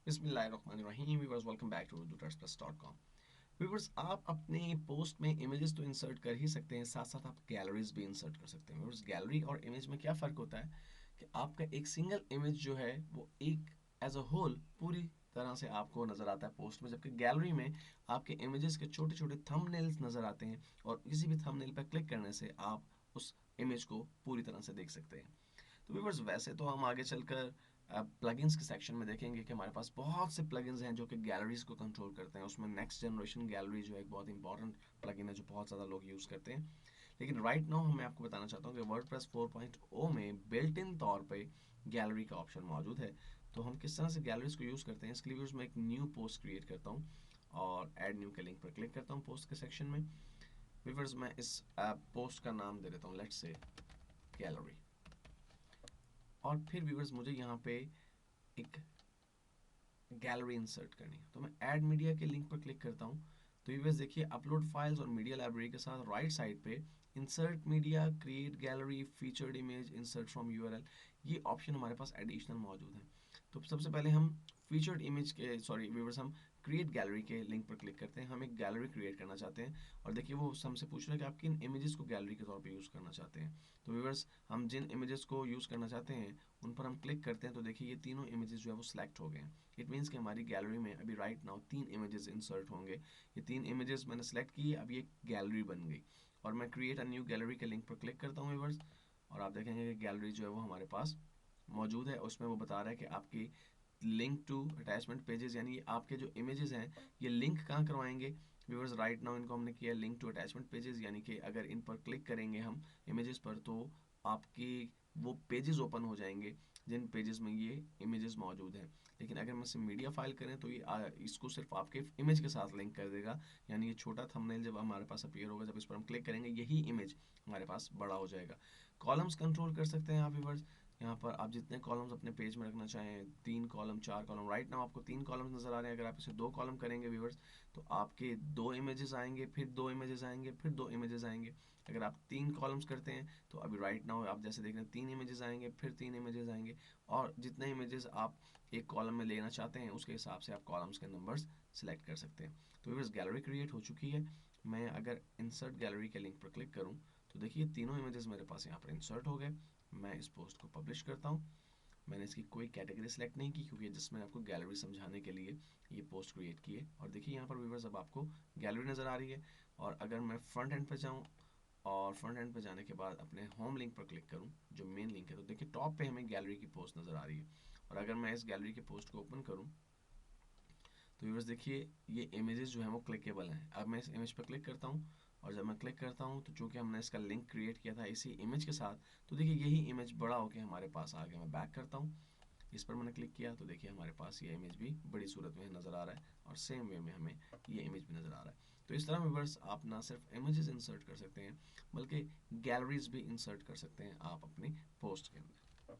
बिस्मिल्लाहिर्रहमानिर्रहीम viewers, welcome back to udutasplus.com। Viewers, आप अपने पोस्ट में इमेजेस तो इंसर्ट कर ही सकते हैं, साथ साथ आप गैलरीज भी इंसर्ट कर सकते हैं। व्यूअर्स, गैलरी और इमेज में क्या फ़र्क होता है कि आपका एक सिंगल इमेज जो है वो एक एज अ होल पूरी तरह से आपको नज़र आता है पोस्ट में, जबकि गैलरी में आपके इमेजेस के छोटे छोटे थंबनेल्स नज़र आते हैं और किसी भी थंबनेल पर क्लिक करने से आप उस इमेज को पूरी तरह से देख सकते हैं। तो व्यूवर्स, वैसे तो हम आगे चलकर प्लगइन्स के सेक्शन में देखेंगे कि हमारे पास बहुत से प्लगइन्स हैं जो कि गैलरीज को कंट्रोल करते हैं। उसमें नेक्स्ट जनरेशन गैलरी जो है एक बहुत इंपॉर्टेंट प्लगइन है जो बहुत ज़्यादा लोग यूज़ करते हैं। लेकिन राइट नाउ मैं आपको बताना चाहता हूँ कि वर्डप्रेस 4.0 में बिल्ट इन तौर पे गैलरी का ऑप्शन मौजूद है। तो हम किस तरह से गैलरीज को यूज़ करते हैं, इसके लिए मैं एक न्यू पोस्ट क्रिएट करता हूँ और ऐड न्यू के लिंक पर क्लिक करता हूँ पोस्ट के सेक्शन में। व्यूवर्स, मैं इस पोस्ट का नाम दे देता हूँ, लेट्स से गैलरी। और फिर व्यूवर्स, मुझे यहाँ पे एक गैलरी इंसर्ट करनी है, तो मैं ऐड मीडिया के लिंक पर क्लिक करता हूँ। तो व्यूवर्स देखिए, अपलोड फाइल्स और मीडिया लाइब्रेरी के साथ राइट साइड पे insert media, create gallery, featured image, insert from URL, ये ऑप्शन हमारे पास एडिशनल मौजूद है। तो सबसे पहले हम फीचर्ड इमेज के सॉरी व्यूवर्स, हम क्रिएट गैलरी के लिंक पर क्लिक करते हैं। हम एक गैलरी क्रिएट करना चाहते हैं और देखिए वो हमसे पूछ रहा है कि आप किन इमेजेस को गैलरी के तौर पे यूज़ करना चाहते हैं। तो व्यूवर्स, हम जिन इमेजेस को यूज़ करना चाहते हैं उन पर हम क्लिक करते हैं, तो देखिए ये तीनों इमेजेस जो है वो सिलेक्ट हो गए हैं। इट मीन्स कि हमारी गैलरी में अभी राइट नाउ 3 इमेजेस इंसर्ट होंगे। ये 3 इमेजेस मैंने सेलेक्ट किए, अब ये गैलरी बन गई। और मैं क्रिएट अ न्यू गैलरी के लिंक पर क्लिक करता हूँ व्यूवर्स, और आप देखेंगे कि गैलरी जो है वो हमारे पास मौजूद है। उसमें वो बता रहा है कि आपकी लिंक टू अटैचमेंट पेजेस, यानी आपके जो इमेजेस हैं ये लिंक कहाँ करवाएंगे। व्यूवर्स, राइट नाउ इनको हमने किया लिंक टू अटैचमेंट पेजेस, यानी कि अगर इन पर क्लिक करेंगे हम इमेजेस पर तो आपकी वो पेजेस ओपन हो जाएंगे जिन पेजेस में ये इमेजेस मौजूद हैं। लेकिन अगर हम इसे मीडिया फाइल करें तो ये इसको सिर्फ आपके इमेज के साथ लिंक कर देगा, यानी ये छोटा थंबनेल जब हमारे पास अपीयर होगा, जब इस पर हम क्लिक करेंगे यही इमेज हमारे पास बड़ा हो जाएगा। कॉलम्स कंट्रोल कर सकते हैं आप व्यूवर्स, यहाँ पर आप जितने कॉलम्स अपने पेज में रखना चाहें, 3 कॉलम 4 कॉलम, राइट नाउ आपको 3 कॉलम्स नजर आ रहे हैं। अगर आप इसे 2 कॉलम करेंगे व्यूवर्स तो आपके 2 इमेजेस आएंगे, फिर 2 इमेजेस आएंगे, फिर 2 इमेजेस आएंगे। अगर आप 3 कॉलम्स करते हैं तो अभी राइट नाउ आप जैसे देख रहे हैं 3 इमेजेस आएंगे, फिर 3 इमेजेस आएंगे, और जितने इमेजेस आप एक कॉलम में लेना चाहते हैं उसके हिसाब से आप कॉलम्स के नंबर्स सेलेक्ट कर सकते हैं। तो व्यूवर्स, गैलरी क्रिएट हो चुकी है। मैं अगर इंसर्ट गैलरी के लिंक पर क्लिक करूँ तो देखिए तीनों इमेजेस मेरे पास यहाँ पर इंसर्ट हो गए। मैं इस पोस्ट को पब्लिश करता हूँ। मैंने इसकी कोई कैटेगरी सेलेक्ट नहीं की क्योंकि जिस मैंने आपको गैलरी समझाने के लिए ये पोस्ट क्रिएट की है। और देखिए यहाँ पर व्यूवर्स अब आपको गैलरी नज़र आ रही है। और अगर मैं फ्रंट एंड पे जाऊँ और फ्रंट एंड पे जाने के बाद अपने होम लिंक पर क्लिक करूँ जो मेन लिंक है, तो देखिए टॉप पे हमें गैलरी की पोस्ट नज़र आ रही है। और अगर मैं इस गैलरी की पोस्ट को ओपन करूँ तो व्यूअर्स देखिए ये इमेजेस जो है वो क्लिकेबल हैं। अब मैं इस इमेज पर क्लिक करता हूँ और जब मैं क्लिक करता हूँ तो चूंकि हमने इसका लिंक क्रिएट किया था इसी इमेज के साथ, तो देखिए यही इमेज बड़ा होकर हमारे पास आ गया। मैं बैक करता हूँ, इस पर मैंने क्लिक किया तो देखिए हमारे पास ये इमेज भी बड़ी सूरत में नज़र आ रहा है और सेम वे में हमें ये इमेज भी नज़र आ रहा है। तो इस तरह व्यूअर्स आप ना सिर्फ इमेजेस इंसर्ट कर सकते हैं बल्कि गैलरीज भी इंसर्ट कर सकते हैं आप अपनी पोस्ट के अंदर।